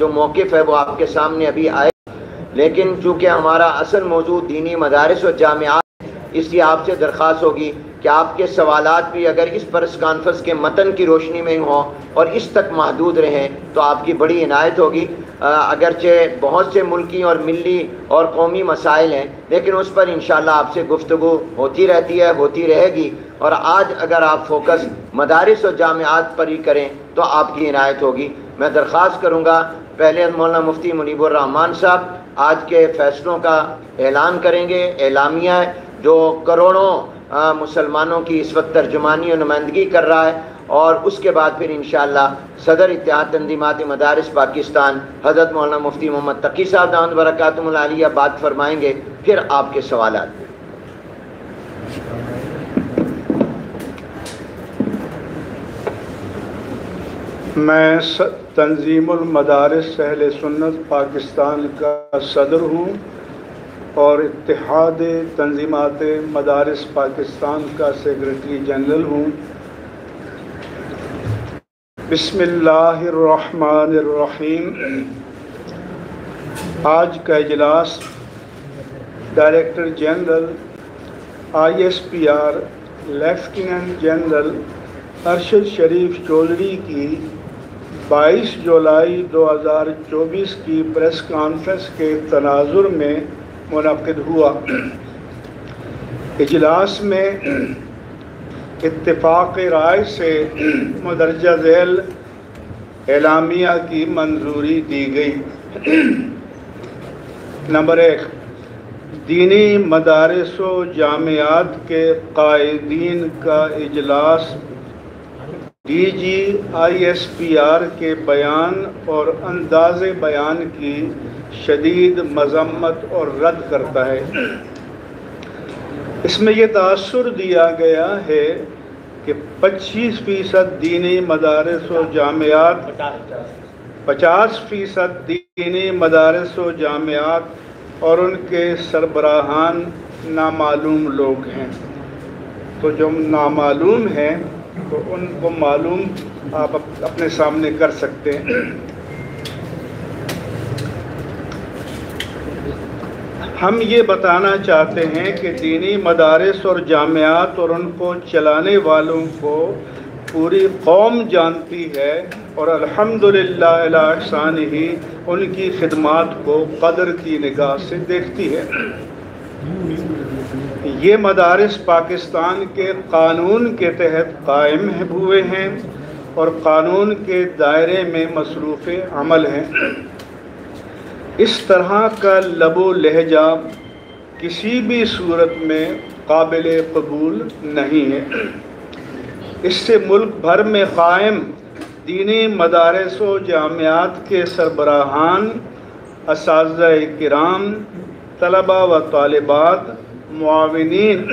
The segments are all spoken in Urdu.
جو موقف ہے وہ آپ کے سامنے ابھی آئے، لیکن چونکہ ہمارا اصل موضوع دینی مدارس و جامعات، اس لیے آپ سے درخواست ہوگی کہ آپ کے سوالات بھی اگر اس پریس کانفرنس کے متن کی روشنی میں ہوں اور اس تک محدود رہیں تو آپ کی بڑی عنایت ہوگی۔ اگرچہ بہت سے ملکی اور ملی اور قومی مسائل ہیں، لیکن اس پر انشاءاللہ آپ سے گفتگو ہوتی رہتی ہے، ہوتی رہے گی، اور آج اگر آپ فوکس مدارس و جامعات پر ہی کریں تو آپ کی عنایت ہوگی۔ میں درخواست کروں گا پہلے مولانا مفتی منیب الرحمان صاحب آج کے فیصلوں کا اعلان کریں گے، اعلامیہ جو کروڑوں مسلمانوں کی اس وقت ترجمانی اور نمائندگی کر رہا ہے، اور اس کے بعد پھر انشاءاللہ صدر اتحاد تنظیمات مدارس پاکستان حضرت مولانا مفتی محمد تقی صاحب دامت برکاتہم العالیہ بات فرمائیں گے، پھر آپ کے سوالات۔ میں تنظیم المدارس اہل سنت پاکستان کا صدر ہوں اور اتحاد تنظیمات مدارس پاکستان کا سیکرٹری جنرل ہوں۔ بسم اللہ الرحمن الرحیم۔ آج کا اجلاس director general ISPR lieutenant general Arshad Sharif Chaudhry کی 22 جولائی 2024 کی پریس کانفرنس کے تناظر میں منعقد ہوا۔ اجلاس میں اتفاق رائے سے مندرجہ ذیل اعلامیہ کی منظوری دی گئی۔ نمبر 1، دینی مدارس و جامعات کے قائدین کا اجلاس ISPR کے بیان اور انداز بیان کی شدید مذمت اور رد کرتا ہے۔ اس میں یہ تاثر دیا گیا ہے کہ 25% دینی مدارس و جامعات 50% دینی مدارس و جامعات اور ان کے سربراہان نامعلوم لوگ ہیں۔ تو جو نامعلوم ہیں تو ان کو معلوم آپ اپنے سامنے کر سکتے ہیں۔ ہم یہ بتانا چاہتے ہیں کہ دینی مدارس اور جامعات اور ان کو چلانے والوں کو پوری قوم جانتی ہے اور الحمدللہ الی احسانہ ان کی خدمات کو قدر کی نگاہ سے دیکھتی ہے۔ یہ مدارس پاکستان کے قانون کے تحت قائم ہوئے ہیں اور قانون کے دائرے میں مصروف عمل ہیں۔ اس طرح کا لب و لہجہ کسی بھی صورت میں قابل قبول نہیں ہے۔ اس سے ملک بھر میں قائم دینی مدارس و جامعات کے سربراہان، اساتذہ کرام، طلباء و طالبات، معاونین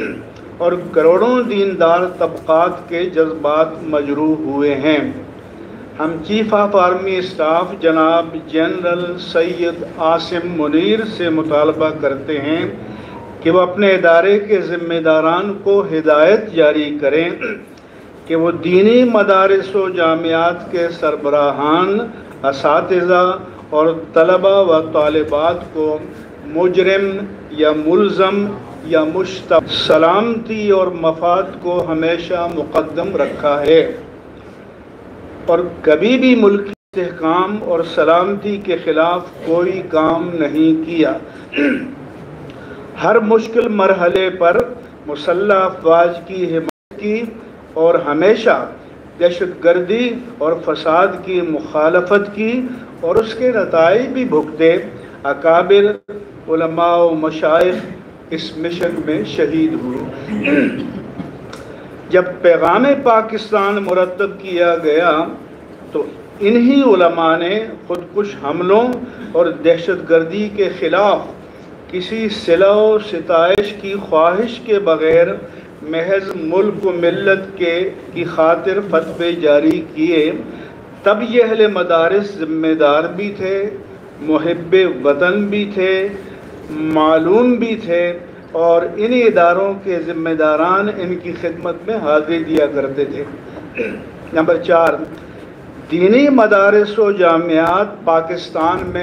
اور کروڑوں دیندار طبقات کے جذبات مجروح ہوئے ہیں۔ ہم چیف آف آرمی اسٹاف جناب جنرل سید عاصم منیر سے مطالبہ کرتے ہیں کہ وہ اپنے ادارے کے ذمہ داران کو ہدایت جاری کریں کہ وہ دینی مدارس و جامعات کے سربراہان، اساتذہ اور طلباء و طالبات کو مجرم یا ملزم یا مشتبہ سلامتی اور مفاد کو ہمیشہ مقدم رکھا ہے اور کبھی بھی ملکی استحکام اور سلامتی کے خلاف کوئی کام نہیں کیا۔ ہر مشکل مرحلے پر مسلح افواج کی حمایت کی اور ہمیشہ دہشت گردی اور فساد کی مخالفت کی اور اس کے نتائج بھی بھگتے اکابر علماء و مشائخ اس مشن میں شہید ہوئے۔ جب پیغام پاکستان مرتب کیا گیا تو انہی علماء نے خودکش حملوں اور دہشت گردی کے خلاف کسی صلح و ستائش کی خواہش کے بغیر محض ملک و ملت کی خاطر فتوے جاری کیے، تب یہ اہل مدارس ذمہ دار بھی تھے، محب وطن بھی تھے، معلوم بھی تھے اور ان اداروں کے ذمہ داران ان کی خدمت میں حاضری دیا کرتے تھے۔ نمبر 4، دینی مدارس و جامعات پاکستان میں